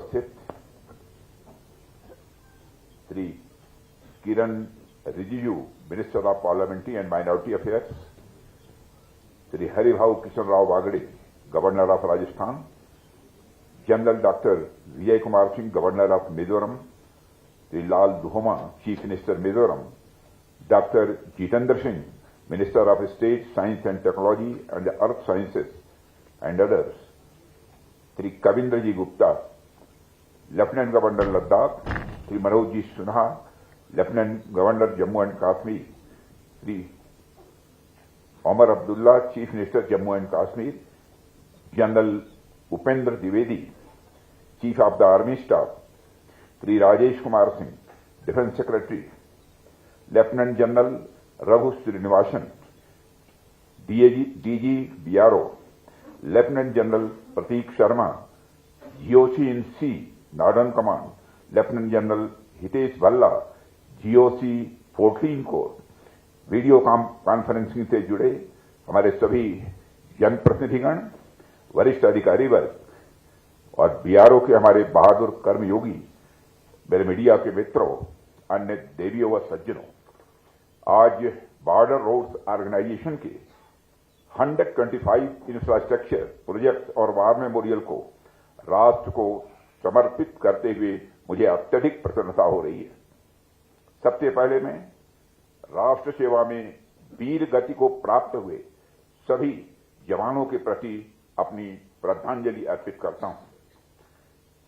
उपस्थित Shri Kiran Rijiju, minister of parliamentary and minority affairs, Shri Haribhau Kishan Rao Bagade, governor of Rajasthan, general doctor Vijay Kumar Singh, governor of Mizoram, Shri Lal Duhoma, chief minister Mizoram, doctor Jitendra Singh, minister of state science and technology and earth sciences and others, Shri Kavinder ji Gupta, lieutenant governor Ladakh, Shri Manoj ji Sinha, lieutenant governor Jammu and Kashmir, Shri Omar Abdullah, chief minister Jammu and Kashmir, general Upendra Dwivedi, chief of the army staff, Shri Rajesh Kumar Singh, defence secretary, lieutenant general Raghu Srinivasan, DG BRO, lieutenant general Prateek Sharma, GOC in C northern command, lieutenant general Hitesh Bhalla, GOC 14 corps, video conferencing से जुड़े हमारे सभी जनप्रतिनिधिगण, वरिष्ठ अधिकारी वर्ग और BRO के हमारे बहादुर कर्मयोगी, मेरे मीडिया के मित्रों, अन्य देवियों व सज्जनों, आज बॉर्डर रोड्स ऑर्गेनाइजेशन के 125 इंफ्रास्ट्रक्चर प्रोजेक्ट्स और वार मेमोरियल को राष्ट्र को समर्पित करते हुए मुझे अत्यधिक प्रसन्नता हो रही है। सबसे पहले मैं राष्ट्र सेवा में वीर गति को प्राप्त हुए सभी जवानों के प्रति अपनी श्रद्धांजलि अर्पित करता हूं।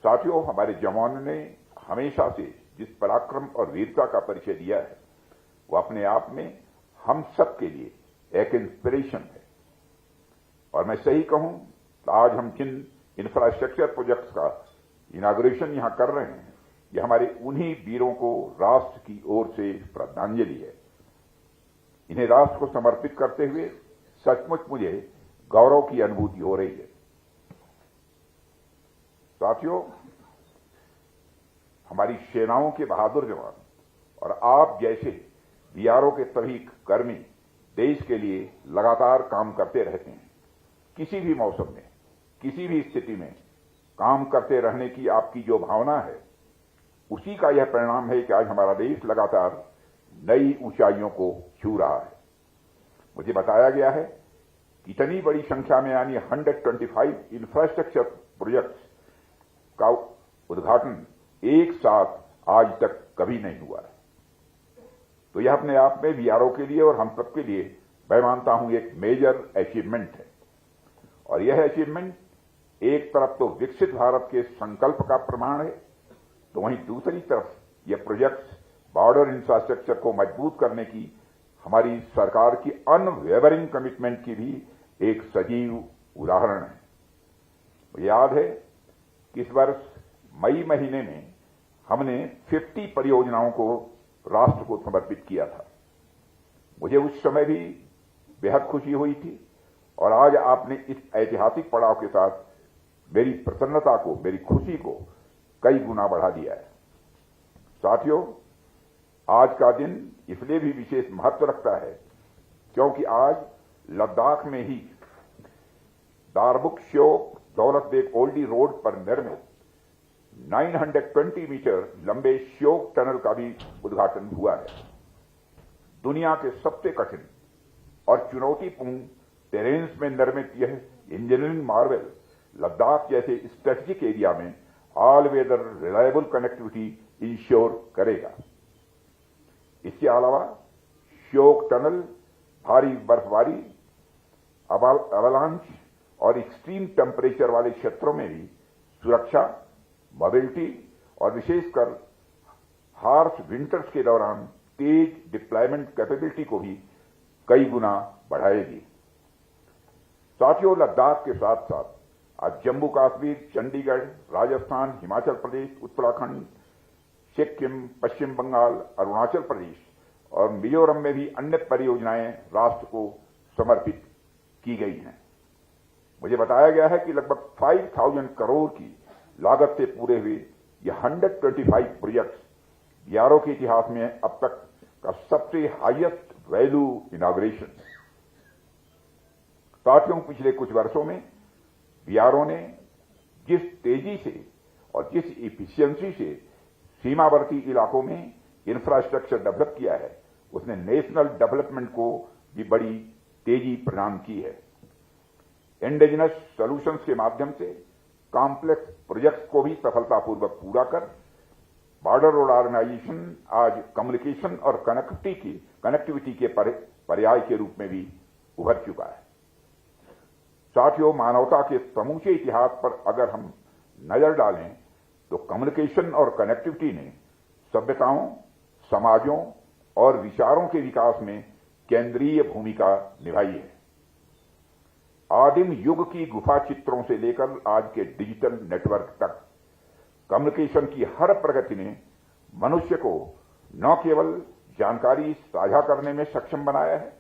साथियों, हमारे जवानों ने हमेशा से जिस पराक्रम और वीरता का परिचय दिया है, वो अपने आप में हम सब के लिए एक इंस्पिरेशन है। और मैं सही कहूं तो आज हम जिन इंफ्रास्ट्रक्चर प्रोजेक्ट्स का इनाग्रेशन यहां कर रहे हैं, ये हमारे उन्हीं वीरों को राष्ट्र की ओर से श्रद्धांजलि है। इन्हें राष्ट्र को समर्पित करते हुए सचमुच मुझे गौरव की अनुभूति हो रही है। साथियों, हमारी सेनाओं के बहादुर जवान और आप जैसे बीआरओ के सभी कर्मी देश के लिए लगातार काम करते रहते हैं। किसी भी मौसम में, किसी भी स्थिति में काम करते रहने की आपकी जो भावना है, उसी का यह परिणाम है कि आज हमारा देश लगातार नई ऊंचाइयों को छू रहा है। मुझे बताया गया है कि इतनी बड़ी संख्या में यानी 125 इंफ्रास्ट्रक्चर प्रोजेक्ट्स का उद्घाटन एक साथ आज तक कभी नहीं हुआ है। तो यह अपने आप में बीआरओ के लिए और हम सबके लिए मैं मानता हूं एक मेजर अचीवमेंट है। और यह अचीवमेंट एक तरफ तो विकसित भारत के संकल्प का प्रमाण है, तो वहीं दूसरी तरफ यह प्रोजेक्ट्स बॉर्डर इंफ्रास्ट्रक्चर को मजबूत करने की हमारी सरकार की अनवेवरिंग कमिटमेंट की भी एक सजीव उदाहरण है। मुझे याद है कि इस वर्ष मई महीने में हमने 50 परियोजनाओं को राष्ट्र को समर्पित किया था। मुझे उस समय भी बेहद खुशी हुई थी और आज आपने इस ऐतिहासिक पड़ाव के साथ मेरी प्रसन्नता को, मेरी खुशी को कई गुना बढ़ा दिया है। साथियों, आज का दिन इसलिए भी विशेष महत्व रखता है क्योंकि आज लद्दाख में ही दारबुक श्योक दौलत बेग ओल्डी रोड पर निर्मित 920 मीटर लंबे श्योक टनल का भी उद्घाटन हुआ है। दुनिया के सबसे कठिन और चुनौतीपूर्ण टेरेन्स में निर्मित यह इंजीनियरिंग मार्वल लद्दाख जैसे स्ट्रेटेजिक एरिया में all weather reliable connectivity ensure करेगा। इसके अलावा श्योक टनल भारी बर्फबारी, अवलांच और एक्सट्रीम टेम्परेचर वाले क्षेत्रों में भी सुरक्षा, मोबिलिटी और विशेषकर हार्श विंटर्स के दौरान तेज डिप्लॉयमेंट कैपेबिलिटी को भी कई गुना बढ़ाएगी। साथियों, लद्दाख के साथ साथ आज जम्मू कश्मीर, चंडीगढ़, राजस्थान, हिमाचल प्रदेश, उत्तराखंड, सिक्किम, पश्चिम बंगाल, अरुणाचल प्रदेश और मिजोरम में भी अन्य परियोजनाएं राष्ट्र को समर्पित की गई हैं। मुझे बताया गया है कि लगभग 5000 करोड़ की लागत से पूरे हुए ये 125 प्रोजेक्ट्स बीआरओ के इतिहास में अब तक का सबसे हाईएस्ट वैल्यू इनॉग्रेशन है। साथियों, पिछले कुछ वर्षों में बीआरओ ने जिस तेजी से और जिस इफिशियंसी से सीमावर्ती इलाकों में इंफ्रास्ट्रक्चर डेवलप किया है, उसने नेशनल डेवलपमेंट को भी बड़ी तेजी प्रदान की है। इंडिजिनस सॉल्यूशंस के माध्यम से कॉम्प्लेक्स प्रोजेक्ट्स को भी सफलतापूर्वक पूरा कर बॉर्डर रोड ऑर्गेनाइजेशन आज कम्युनिकेशन और कनेक्टिविटी के पर्याय के रूप में भी उभर चुका है। साथियों, मानवता के समूचे इतिहास पर अगर हम नजर डालें तो कम्युनिकेशन और कनेक्टिविटी ने सभ्यताओं, समाजों और विचारों के विकास में केंद्रीय भूमिका निभाई है। आदिम युग की गुफा चित्रों से लेकर आज के डिजिटल नेटवर्क तक कम्युनिकेशन की हर प्रगति ने मनुष्य को न केवल जानकारी साझा करने में सक्षम बनाया है,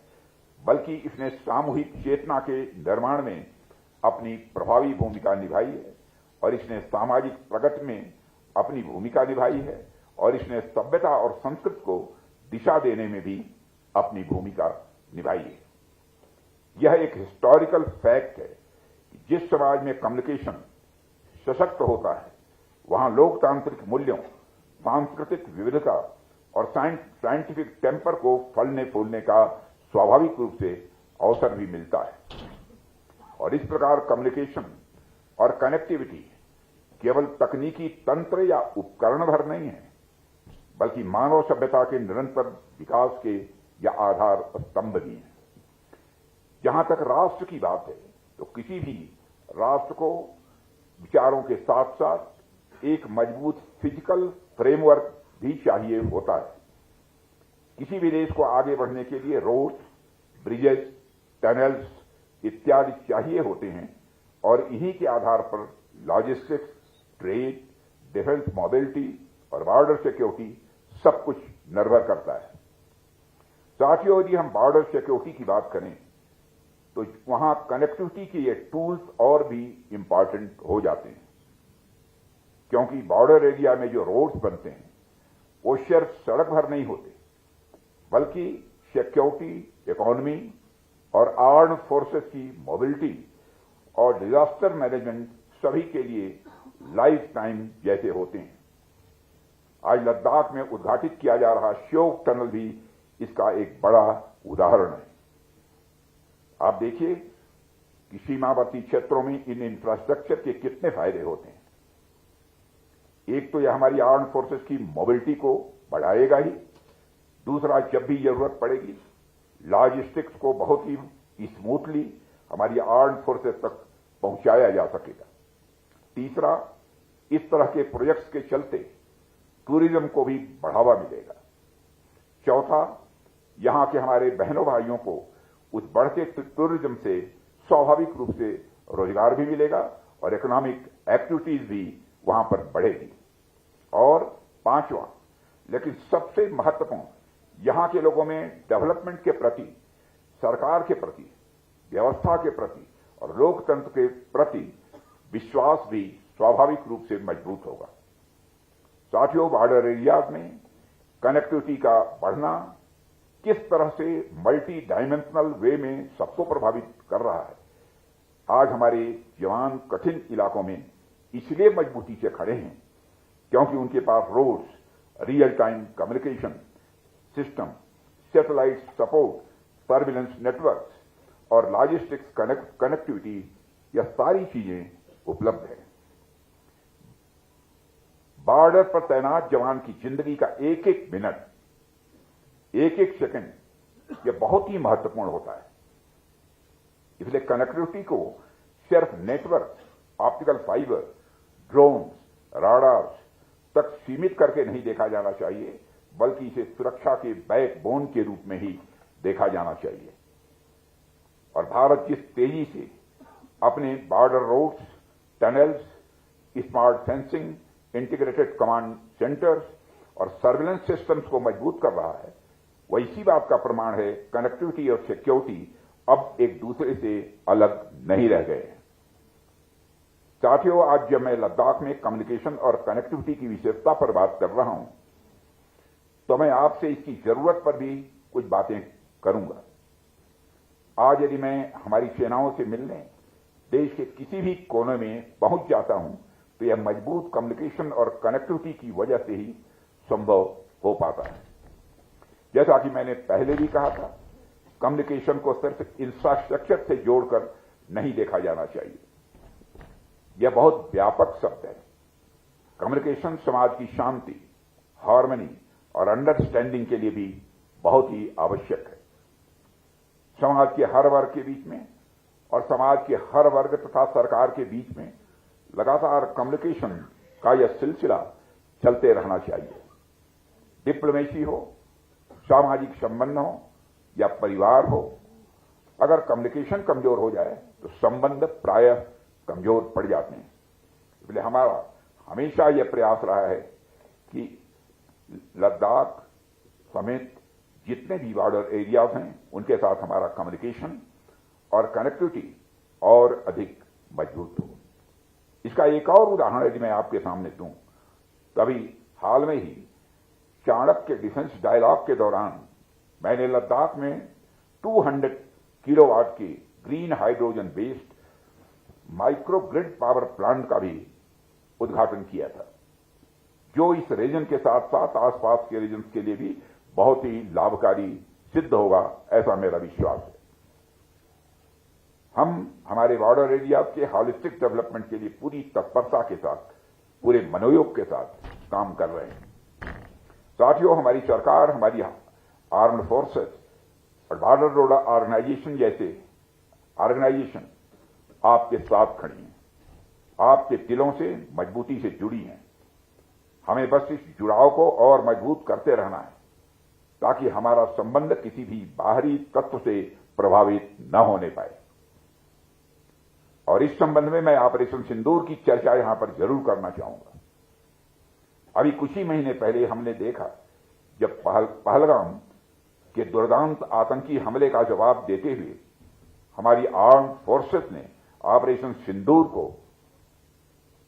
बल्कि इसने सामूहिक चेतना के निर्माण में अपनी प्रभावी भूमिका निभाई है और इसने सामाजिक प्रगति में अपनी भूमिका निभाई है और इसने सभ्यता और संस्कृति को दिशा देने में भी अपनी भूमिका निभाई है। यह एक हिस्टोरिकल फैक्ट है कि जिस समाज में कम्युनिकेशन सशक्त होता है, वहां लोकतांत्रिक मूल्यों, सांस्कृतिक विविधता और साइंटिफिक टेम्पर को फलने फूलने का स्वाभाविक रूप से अवसर भी मिलता है। और इस प्रकार कम्युनिकेशन और कनेक्टिविटी केवल तकनीकी तंत्र या उपकरण भर नहीं है, बल्कि मानव सभ्यता के निरंतर विकास के या आधार स्तंभ भी है। जहां तक राष्ट्र की बात है, तो किसी भी राष्ट्र को विचारों के साथ साथ एक मजबूत फिजिकल फ्रेमवर्क भी चाहिए होता है। किसी भी देश को आगे बढ़ने के लिए रोड्स, ब्रिजेस, टनल्स इत्यादि चाहिए होते हैं और इन्हीं के आधार पर लॉजिस्टिक्स, ट्रेड, डिफेंस मोबिलिटी और बॉर्डर सिक्योरिटी सब कुछ निर्भर करता है। साथियों, यदि हम बॉर्डर सिक्योरिटी की बात करें तो वहां कनेक्टिविटी के ये टूल्स और भी इंपॉर्टेंट हो जाते हैं, क्योंकि बॉर्डर एरिया में जो रोड्स बनते हैं वो सिर्फ सड़क भर नहीं होते, बल्कि सिक्योरिटी, इकोनॉमी और आर्म्ड फोर्सेस की मोबिलिटी और डिजास्टर मैनेजमेंट सभी के लिए लाइफ टाइम जैसे होते हैं। आज लद्दाख में उद्घाटित किया जा रहा श्योक टनल भी इसका एक बड़ा उदाहरण है। आप देखिए कि सीमावर्ती क्षेत्रों में इन इंफ्रास्ट्रक्चर के कितने फायदे होते हैं। एक तो यह हमारी आर्म्ड फोर्सेस की मोबिलिटी को बढ़ाएगा ही, दूसरा जब भी जरूरत पड़ेगी लॉजिस्टिक्स को बहुत ही स्मूथली हमारी आर्म्ड फोर्सेस तक पहुंचाया जा सकेगा। तीसरा, इस तरह के प्रोजेक्ट्स के चलते टूरिज्म को भी बढ़ावा मिलेगा। चौथा, यहां के हमारे बहनों भाइयों को उस बढ़ते टूरिज्म से स्वाभाविक रूप से रोजगार भी मिलेगा और इकोनॉमिक एक्टिविटीज भी वहां पर बढ़ेगी। और पांचवा, लेकिन सबसे महत्वपूर्ण, यहां के लोगों में डेवलपमेंट के प्रति, सरकार के प्रति, व्यवस्था के प्रति और लोकतंत्र के प्रति विश्वास भी स्वाभाविक रूप से मजबूत होगा। साथियों, बॉर्डर एरियाज में कनेक्टिविटी का बढ़ना किस तरह से मल्टी डायमेंशनल वे में सबको प्रभावित कर रहा है। आज हमारे जवान कठिन इलाकों में इसलिए मजबूती से खड़े हैं क्योंकि उनके पास roads, real time communication system, satellite support, surveillance networks और लॉजिस्टिक्स कनेक्टिविटी, यह सारी चीजें उपलब्ध है। बॉर्डर पर तैनात जवान की जिंदगी का एक एक मिनट, एक एक सेकंड यह बहुत ही महत्वपूर्ण होता है। इसलिए कनेक्टिविटी को सिर्फ नेटवर्क, ऑप्टिकल फाइबर, ड्रोन्स, राडार्स तक सीमित करके नहीं देखा जाना चाहिए, बल्कि इसे सुरक्षा के बैकबोन के रूप में ही देखा जाना चाहिए। और भारत जिस तेजी से अपने border roads, tunnels, smart fencing, integrated command centres और सर्विलेंस सिस्टम्स को मजबूत कर रहा है, वह इसी बात का प्रमाण है कनेक्टिविटी और सिक्योरिटी अब एक दूसरे से अलग नहीं रह गए। साथियों, आज जब मैं लद्दाख में कम्युनिकेशन और कनेक्टिविटी की विशेषता पर बात कर रहा हूं, तो मैं आपसे इसकी जरूरत पर भी कुछ बातें करूंगा। आज यदि मैं हमारी सेनाओं से मिलने देश के किसी भी कोने में पहुंच जाता हूं, तो यह मजबूत कम्युनिकेशन और कनेक्टिविटी की वजह से ही संभव हो पाता है। जैसा कि मैंने पहले भी कहा था, कम्युनिकेशन को सिर्फ इंफ्रास्ट्रक्चर से जोड़कर नहीं देखा जाना चाहिए। यह बहुत व्यापक शब्द है। कम्युनिकेशन समाज की शांति, हार्मनी और अंडरस्टैंडिंग के लिए भी बहुत ही आवश्यक है। समाज के हर वर्ग के बीच में और समाज के हर वर्ग तथा सरकार के बीच में लगातार कम्युनिकेशन का यह सिलसिला चलते रहना चाहिए। डिप्लोमेसी हो, सामाजिक संबंध हो या परिवार हो, अगर कम्युनिकेशन कमजोर हो जाए तो संबंध प्रायः कमजोर पड़ जाते हैं। इसलिए हमारा हमेशा यह प्रयास रहा है कि लद्दाख समेत जितने भी बॉर्डर एरियाज हैं उनके साथ हमारा कम्युनिकेशन और कनेक्टिविटी और अधिक मजबूत हो। इसका एक और उदाहरण यदि मैं आपके सामने दूं, तभी हाल में ही चाणक्य डिफेंस डायलॉग के दौरान मैंने लद्दाख में 200 किलोवाट के green hydrogen based microgrid power plant का भी उद्घाटन किया था, जो इस रीजन के साथ साथ आसपास के रीजन के लिए भी बहुत ही लाभकारी सिद्ध होगा, ऐसा मेरा विश्वास है। हम हमारे बॉर्डर एरिया के हॉलिस्टिक डेवलपमेंट के लिए पूरी तत्परता के साथ, पूरे मनोयोग के साथ काम कर रहे हैं। साथियों, हमारी सरकार, हमारी आर्म्ड फोर्सेस और बॉर्डर रोड ऑर्गेनाइजेशन जैसे ऑर्गेनाइजेशन आपके साथ खड़ी हैं, आपके दिलों से मजबूती से जुड़ी हैं। हमें बस इस जुड़ाव को और मजबूत करते रहना है ताकि हमारा संबंध किसी भी बाहरी तत्व से प्रभावित न होने पाए। और इस संबंध में मैं ऑपरेशन सिंदूर की चर्चा यहां पर जरूर करना चाहूंगा। अभी कुछ ही महीने पहले हमने देखा, जब पहलगाम के दुर्दांत आतंकी हमले का जवाब देते हुए हमारी आर्म्ड फोर्सेस ने ऑपरेशन सिंदूर को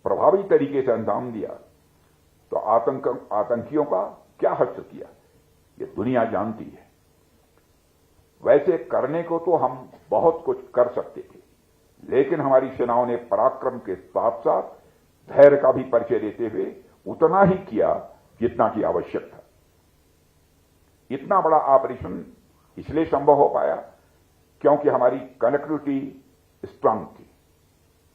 प्रभावी तरीके से अंजाम दिया, तो आतंकियों का क्या हश्र किया ये दुनिया जानती है। वैसे करने को तो हम बहुत कुछ कर सकते थे, लेकिन हमारी सेनाओं ने पराक्रम के साथ साथ धैर्य का भी परिचय देते हुए उतना ही किया जितना कि आवश्यक था। इतना बड़ा ऑपरेशन इसलिए संभव हो पाया क्योंकि हमारी कनेक्टिविटी स्ट्रांग थी।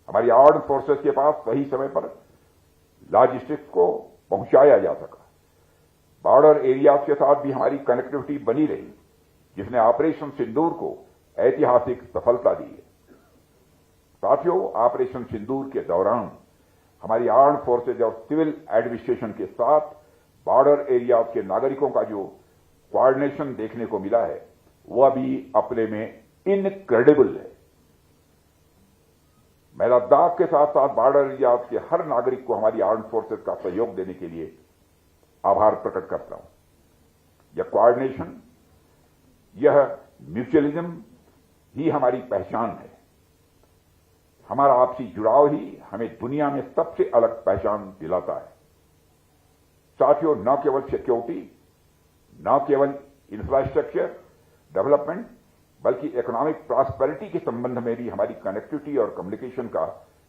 हमारी आर्म्ड फोर्सेस के पास सही समय पर लॉजिस्टिक्स को पहुंचाया जा सका। बॉर्डर एरियाज के साथ भी हमारी कनेक्टिविटी बनी रही, जिसने ऑपरेशन सिंदूर को ऐतिहासिक सफलता दी है। साथियों, ऑपरेशन सिंदूर के दौरान हमारी आर्म्ड फोर्सेज और सिविल एडमिनिस्ट्रेशन के साथ बॉर्डर एरियाज के नागरिकों का जो कोऑर्डिनेशन देखने को मिला है, वह भी अपने में इनक्रेडिबल है। मैं लद्दाख के साथ साथ बॉर्डर एरियाज के हर नागरिक को हमारी आर्म्ड फोर्सेज का सहयोग देने के लिए आभार प्रकट करता हूं। यह कोऑर्डिनेशन, यह म्यूचुअलिज्म ही हमारी पहचान है। हमारा आपसी जुड़ाव ही हमें दुनिया में सबसे अलग पहचान दिलाता है। साथियों, न केवल सिक्योरिटी, न केवल इंफ्रास्ट्रक्चर डेवलपमेंट, बल्कि इकोनॉमिक प्रॉस्पेरिटी के संबंध में भी हमारी कनेक्टिविटी और कम्युनिकेशन का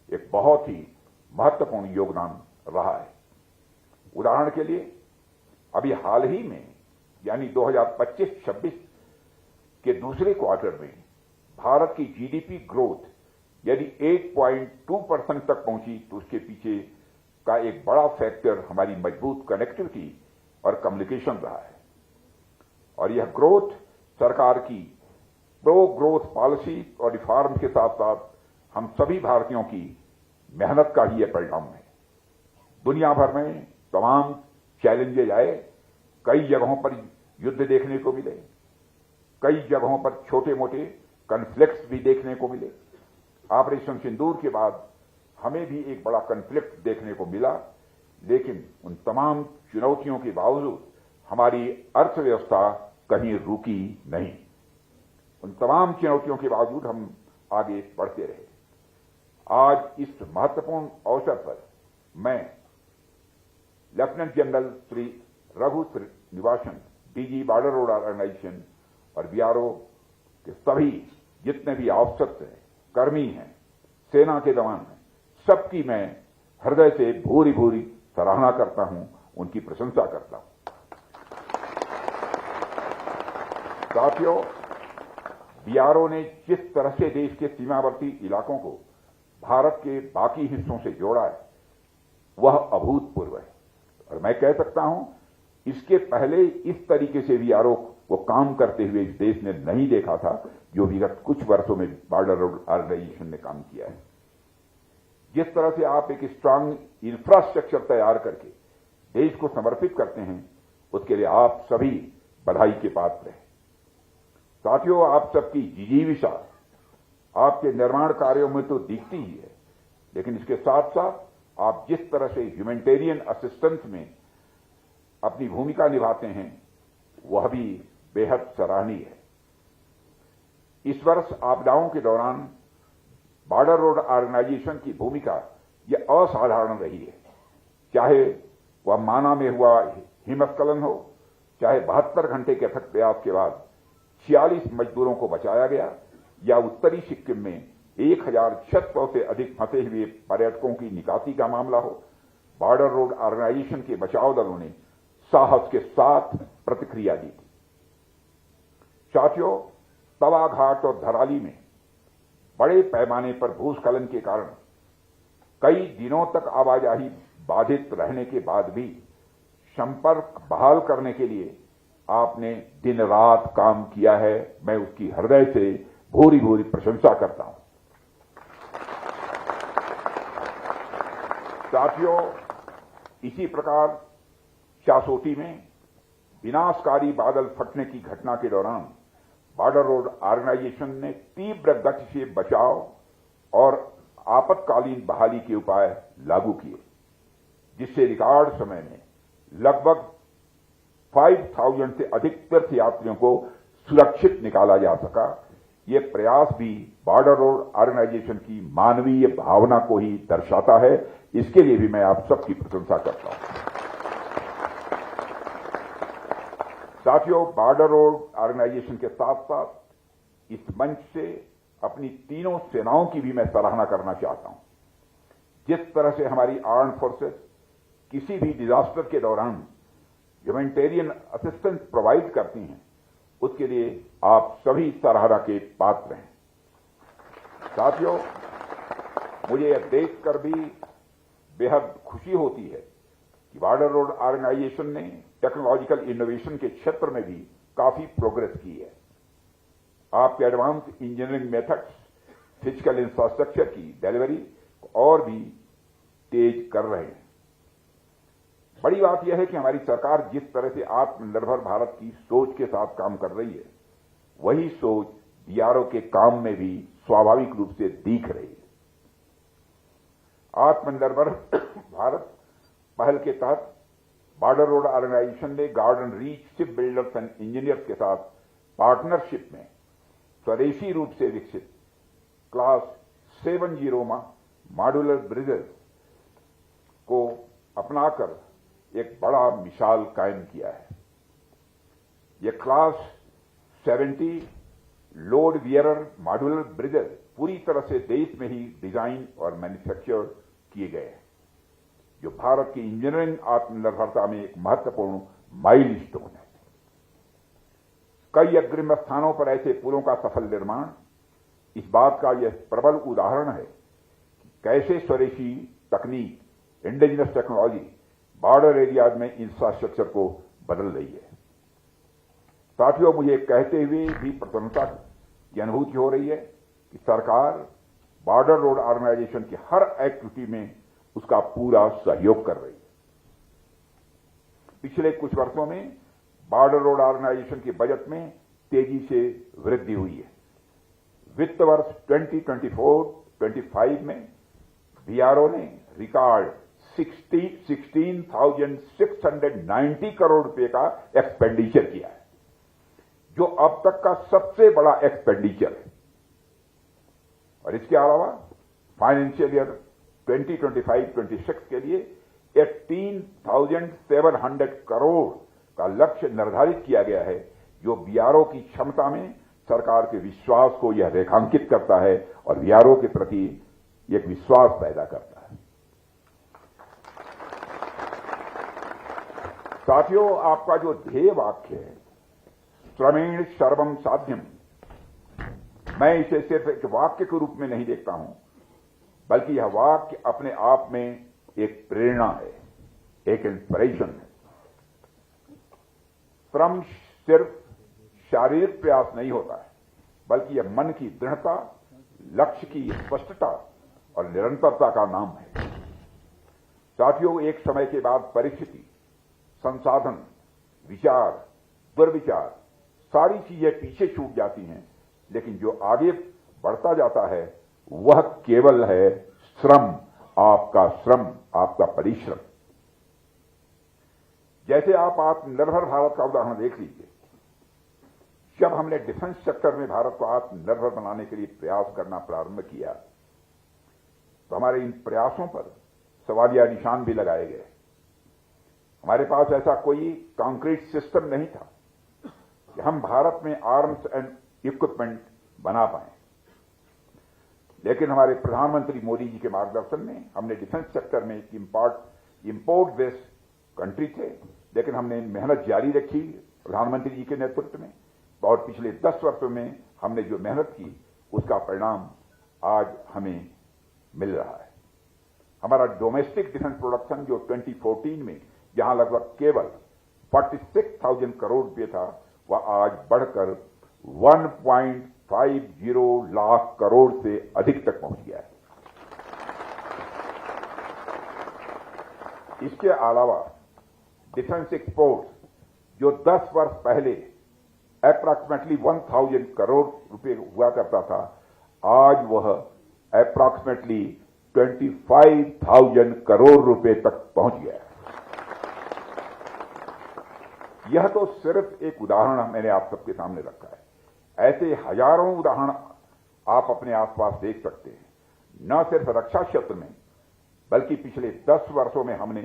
एक बहुत ही महत्वपूर्ण योगदान रहा है। उदाहरण के लिए, अभी हाल ही में यानी 2025-26 के दूसरे क्वार्टर में भारत की जीडीपी ग्रोथ यदि 8.2% तक पहुंची, तो उसके पीछे का एक बड़ा फैक्टर हमारी मजबूत कनेक्टिविटी और कम्युनिकेशन रहा है। और यह ग्रोथ सरकार की प्रो ग्रोथ पॉलिसी और रिफॉर्म के साथ साथ हम सभी भारतीयों की मेहनत का ही यह परिणाम है। दुनिया भर में तमाम चैलेंजेज आए, कई जगहों पर युद्ध देखने को मिले, कई जगहों पर छोटे मोटे कन्फ्लिक्ट्स भी देखने को मिले। ऑपरेशन सिंदूर के बाद हमें भी एक बड़ा कन्फ्लिक्ट देखने को मिला, लेकिन उन तमाम चुनौतियों के बावजूद हमारी अर्थव्यवस्था कहीं रुकी नहीं। उन तमाम चुनौतियों के बावजूद हम आगे बढ़ते रहे। आज इस महत्वपूर्ण अवसर पर मैं lieutenant general Shri Raghu Srinivasan, DG border road organisation और बीआरओ के सभी जितने भी ऑफिसर्स हैं, कर्मी हैं, सेना के जवान हैं, सबकी मैं हृदय से भूरी भूरी सराहना करता हूं, उनकी प्रशंसा करता हूं। साथियों, बीआरओ ने जिस तरह से देश के सीमावर्ती इलाकों को भारत के बाकी हिस्सों से जोड़ा है, वह अभूतपूर्व है। और मैं कह सकता हूं, इसके पहले इस तरीके से बीआरओ को काम करते हुए इस देश ने नहीं देखा था, जो विगत कुछ वर्षों में बॉर्डर रोड ऑर्गेनाइजेशन ने काम किया है। जिस तरह से आप एक स्ट्रांग इंफ्रास्ट्रक्चर तैयार करके देश को समर्पित करते हैं, उसके लिए आप सभी बधाई के पात्र हैं। साथियों, आप सबकी जिजीविषा आपके निर्माण कार्यों में तो दिखती ही है, लेकिन इसके साथ साथ आप जिस तरह से ह्यूमैनिटेरियन असिस्टेंस में अपनी भूमिका निभाते हैं, वह भी बेहद सराहनीय है। इस वर्ष आपदाओं के दौरान बॉर्डर रोड ऑर्गेनाइजेशन की भूमिका यह असाधारण रही है। चाहे वह माना में हुआ हिमस्खलन हो, चाहे 72 घंटे के अथक प्रयास के बाद 46 मजदूरों को बचाया गया, या उत्तरी सिक्किम में 1600 से अधिक फंसे हुए पर्यटकों की निकासी का मामला हो, बॉर्डर रोड ऑर्गेनाइजेशन के बचाव दलों ने साहस के साथ प्रतिक्रिया दी थी। साथियों, तवा घाट और धराली में बड़े पैमाने पर भूस्खलन के कारण कई दिनों तक आवाजाही बाधित रहने के बाद भी संपर्क बहाल करने के लिए आपने दिन रात काम किया है। मैं उसकी हृदय से भूरी भूरी प्रशंसा करता हूं। साथियों, इसी प्रकार चासोटी में विनाशकारी बादल फटने की घटना के दौरान बॉर्डर रोड ऑर्गेनाइजेशन ने तीव्र गति से बचाव और आपातकालीन बहाली के उपाय लागू किए, जिससे रिकॉर्ड समय में लगभग 5000 से अधिक तीर्थ यात्रियों को सुरक्षित निकाला जा सका। ये प्रयास भी बॉर्डर रोड ऑर्गेनाइजेशन की मानवीय भावना को ही दर्शाता है। इसके लिए भी मैं आप सबकी प्रशंसा करता हूं। साथियों, बॉर्डर रोड ऑर्गेनाइजेशन के साथ साथ इस मंच से अपनी तीनों सेनाओं की भी मैं सराहना करना चाहता हूं। जिस तरह से हमारी आर्म्ड फोर्सेस किसी भी डिजास्टर के दौरान ह्यूमैनिटेरियन असिस्टेंस प्रोवाइड करती हैं, उसके लिए आप सभी सराहना के पात्र हैं। साथियों, मुझे यह देखकर भी बेहद खुशी होती है कि बॉर्डर रोड ऑर्गेनाइजेशन ने टेक्नोलॉजिकल इनोवेशन के क्षेत्र में भी काफी प्रोग्रेस की है। आपके advance engineering methods physical infrastructure की डिलीवरी और भी तेज कर रहे हैं। बड़ी बात यह है कि हमारी सरकार जिस तरह से आत्मनिर्भर भारत की सोच के साथ काम कर रही है, वही सोच बीआरओ के काम में भी स्वाभाविक रूप से दिख रही है। आत्मनिर्भर भारत पहल के तहत बॉर्डर रोड ऑर्गेनाइजेशन ने garden reach ship builders and engineers के साथ पार्टनरशिप में स्वदेशी रूप से विकसित क्लास 70 मॉड्यूलर ब्रिजेस को अपनाकर एक बड़ा मिसाल कायम किया है। यह class 70 load wearer modular bridges पूरी तरह से देश में ही डिजाइन और मैन्युफैक्चर किए गए हैं, जो भारत की इंजीनियरिंग आत्मनिर्भरता में एक महत्वपूर्ण माइलस्टोन है। कई अग्रिम स्थानों पर ऐसे पुलों का सफल निर्माण इस बात का यह प्रबल उदाहरण है कि कैसे स्वदेशी तकनीक, इंडिजिनस टेक्नोलॉजी बॉर्डर एरियाज में इंफ्रास्ट्रक्चर को बदल रही है। साथियों, मुझे कहते हुए भी प्रसन्नता की अनुभूति हो रही है कि सरकार बॉर्डर रोड ऑर्गेनाइजेशन की हर एक्टिविटी में उसका पूरा सहयोग कर रही है। पिछले कुछ वर्षों में बॉर्डर रोड ऑर्गेनाइजेशन के बजट में तेजी से वृद्धि हुई है। वित्त वर्ष 2024-25 में बीआरओ ने रिकॉर्ड 16,690 करोड़ रुपए का एक्सपेंडिचर किया है, जो अब तक का सबसे बड़ा एक्सपेंडिचर है। और इसके अलावा फाइनेंशियल ईयर 2025-26 के लिए 18,700 करोड़ का लक्ष्य निर्धारित किया गया है, जो बीआरओ की क्षमता में सरकार के विश्वास को यह रेखांकित करता है और बीआरओ के प्रति एक विश्वास पैदा करता है। साथियों, आपका जो ध्येय वाक्य है, श्रमेण सर्वम साध्यम, मैं इसे सिर्फ एक वाक्य के रूप में नहीं देखता हूं, बल्कि यह वाक्य अपने आप में एक प्रेरणा है, एक इंस्पिरेशन है। श्रम सिर्फ शारीरिक प्रयास नहीं होता है, बल्कि यह मन की दृढ़ता, लक्ष्य की स्पष्टता और निरंतरता का नाम है। साथियों, एक समय के बाद परिस्थिति, संसाधन, विचार, दुर्विचार, सारी चीजें पीछे छूट जाती हैं, लेकिन जो आगे बढ़ता जाता है वह केवल है श्रम, आपका परिश्रम। जैसे आप आत्मनिर्भर भारत का उदाहरण देख लीजिए। जब हमने डिफेंस सेक्टर में भारत को आत्मनिर्भर बनाने के लिए प्रयास करना प्रारंभ किया, तो हमारे इन प्रयासों पर सवालिया निशान भी लगाए गए। हमारे पास ऐसा कोई कॉन्क्रीट सिस्टम नहीं था कि हम भारत में आर्म्स एंड इक्विपमेंट बना पाए, लेकिन हमारे प्रधानमंत्री मोदी जी के मार्गदर्शन में हमने डिफेंस सेक्टर में इंपोर्ट बेस्ड कंट्री थे, लेकिन हमने मेहनत जारी रखी प्रधानमंत्री जी के नेतृत्व में, और पिछले 10 वर्षों में हमने जो मेहनत की उसका परिणाम आज हमें मिल रहा है। हमारा डोमेस्टिक डिफेंस प्रोडक्शन जो 2014 में जहां लगभग केवल 46,000 करोड़ रुपये था, वह आज बढ़कर 1.50 लाख करोड़ से अधिक तक पहुंच गया है। इसके अलावा डिफेंस एक्सपोर्ट जो 10 वर्ष पहले अप्रॉक्सीमेटली 1,000 करोड़ रुपए हुआ करता था, आज वह अप्रॉक्सीमेटली 25,000 करोड़ रुपए तक पहुंच गया है। यह तो सिर्फ एक उदाहरण मैंने आप सबके सामने रखा है। ऐसे हजारों उदाहरण आप अपने आसपास देख सकते हैं। न सिर्फ रक्षा क्षेत्र में, बल्कि पिछले 10 वर्षों में हमने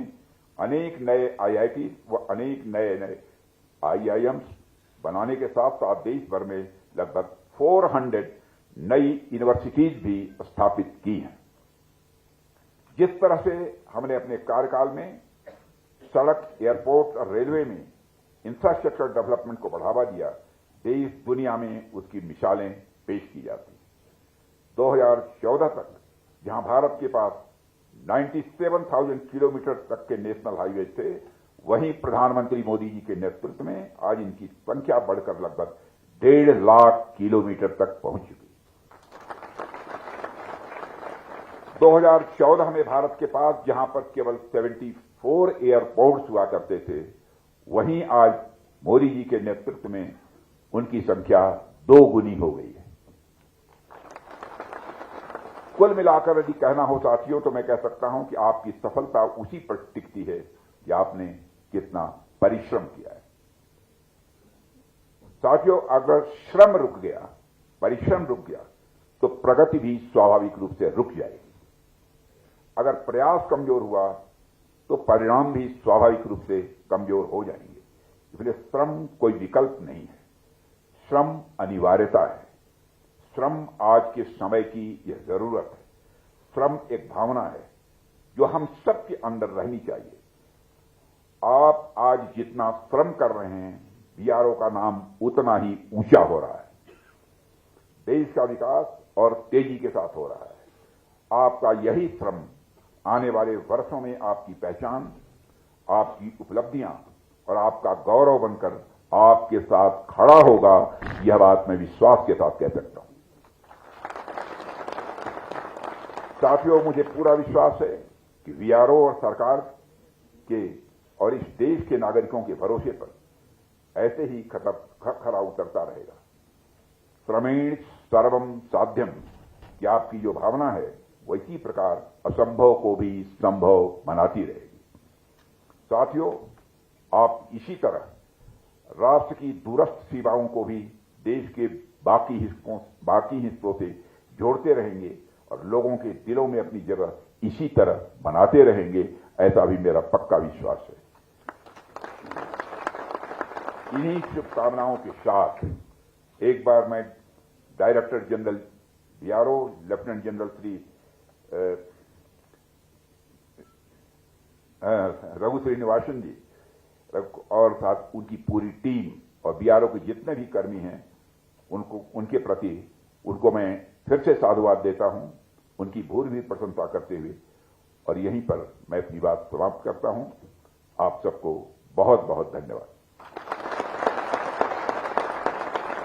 अनेक नए IIT व अनेक नए IIMs बनाने के साथ साथ देश भर में लगभग 400 नई यूनिवर्सिटीज भी स्थापित की हैं। जिस तरह से हमने अपने कार्यकाल में सड़क, एयरपोर्ट और रेलवे में इंफ्रास्ट्रक्चर डेवलपमेंट को बढ़ावा दिया, देश दुनिया में उसकी मिसालें पेश की जाती। 2014 तक जहां भारत के पास 97,000 किलोमीटर तक के नेशनल हाईवे थे, वहीं प्रधानमंत्री मोदी जी के नेतृत्व में आज इनकी संख्या बढ़कर लगभग 1.5 लाख किलोमीटर तक पहुंच चुकी। 2014 में भारत के पास जहां पर केवल 74 एयरपोर्ट्स हुआ करते थे, वहीं आज मोदी जी के नेतृत्व में उनकी संख्या 2 गुनी हो गई है। कुल मिलाकर यदि कहना हो साथियों, तो मैं कह सकता हूं कि आपकी सफलता उसी पर टिकती है कि आपने कितना परिश्रम किया है। साथियों, अगर श्रम रुक गया, परिश्रम रुक गया, तो प्रगति भी स्वाभाविक रूप से रुक जाएगी। अगर प्रयास कमजोर हुआ, तो परिणाम भी स्वाभाविक रूप से कमजोर हो जाएंगे। इसलिए श्रम कोई विकल्प नहीं है, श्रम अनिवार्यता है। श्रम आज के समय की यह जरूरत है। श्रम एक भावना है जो हम सबके अंदर रहनी चाहिए। आप आज जितना श्रम कर रहे हैं, बीआरओ का नाम उतना ही ऊंचा हो रहा है। देश का विकास और तेजी के साथ हो रहा है। आपका यही श्रम आने वाले वर्षों में आपकी पहचान, आपकी उपलब्धियां और आपका गौरव बनकर आपके साथ खड़ा होगा। यह बात मैं विश्वास के साथ कह सकता हूं। साथियों, मुझे पूरा विश्वास है कि बीआरओ और सरकार के और इस देश के नागरिकों के भरोसे पर ऐसे ही खरा उतरता रहेगा। श्रमेण सर्वम साध्यम कि आपकी जो भावना है वो इसी प्रकार असंभव को भी संभव बनाती रहेगी। साथियों, आप इसी तरह राष्ट्र की दूरस्थ सीमाओं को भी देश के बाकी हिस्सों से जोड़ते रहेंगे और लोगों के दिलों में अपनी जगह इसी तरह बनाते रहेंगे, ऐसा भी मेरा पक्का विश्वास है। इन्हीं शुभकामनाओं के साथ एक बार मैं director general BRO lieutenant general Shri Raghu Srinivasan ji, और साथ उनकी पूरी टीम और बीआरओ के जितने भी कर्मी हैं उनके प्रति उनको मैं फिर से साधुवाद देता हूं, उनकी भूरी प्रशंसा करते हुए, और यहीं पर मैं अपनी बात समाप्त करता हूं। आप सबको बहुत बहुत धन्यवाद।